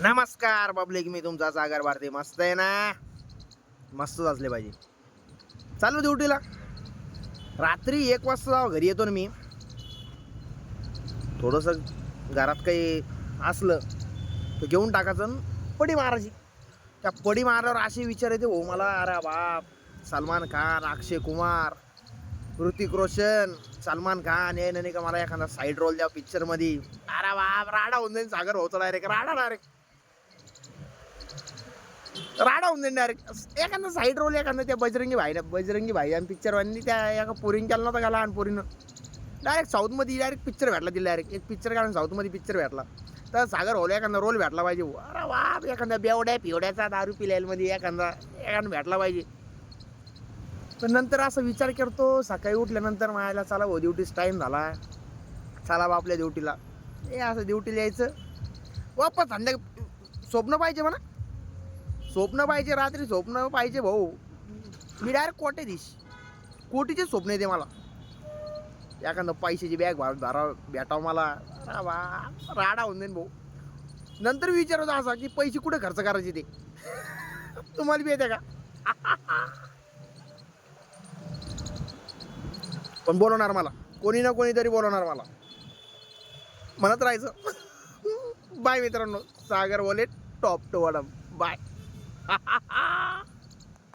नमस्कार पब्लिक, मी तुमचा सागर भारती. मस्त आहे ना? मस्तच असले पाहिजे. चालू ड्युटीला. रात्री 1 वाजता जाऊ घरी येतो ना मी. थोडंसं घरात काही असलं तर घेऊन टाकायचं आणि पडी मारायची. त्या पडी मारल्यावर असे विचार येते हो मला, अरे बाप, सलमान खान, अक्षय कुमार, ऋतिक रोशन, सलमान खान हे नाही का मला एखादा साईड रोल द्या पिक्चरमध्ये. अरे बाप, राडा होऊन जाईल सागर भाऊचा. डायरेक्ट डायरेक्ट राडा होऊन जाईल डायरेक्ट. एखादा साईड रोल, एखादा त्या बजरंगी भाई आणि पिक्चरवानी त्या एका पोरीन केला नव्हता का, लहान पोरीनं. डायरेक्ट साऊथमध्ये डायरेक्ट पिक्चर भेटला तिला. डायरेक्ट एक पिक्चर काढून साऊथमध्ये पिक्चर भेटला तर सागर भाऊला एखादा रोल भेटला पाहिजे. अरे बाप, एखादा बेवड्या पिवड्याचा दारू पिल्यामध्ये एखादा भेटला पाहिजे. पण नंतर असा विचार करतो सकाळी उठल्यानंतर, मायाला चला भाऊ ड्युटीच टाईम झाला, चला बा आपल्या ड्युटीला. हे असं ड्युटीला यायचं वापस स्वप्न पाहिजे म्हणा, स्वप्न पाहिजे, रात्री स्वप्न पाहिजे भाऊ. मी डायरेक्ट कोटीचे स्वप्न येते मला. एखादं पैशाची बॅग भेटावं मला. अरे वा, राडा होऊन जाईन भाऊ. नंतर विचार होता असा की पैसे कुठे खर्च करायचे ते. तुम्हाला बी येते का? पण बोलवणार मला, कोणी ना कोणीतरी बोलवणार मला. म्हणत राहायचं. बाय मित्रांनो, सागर बोले टॉप टू बॉटम. बाय.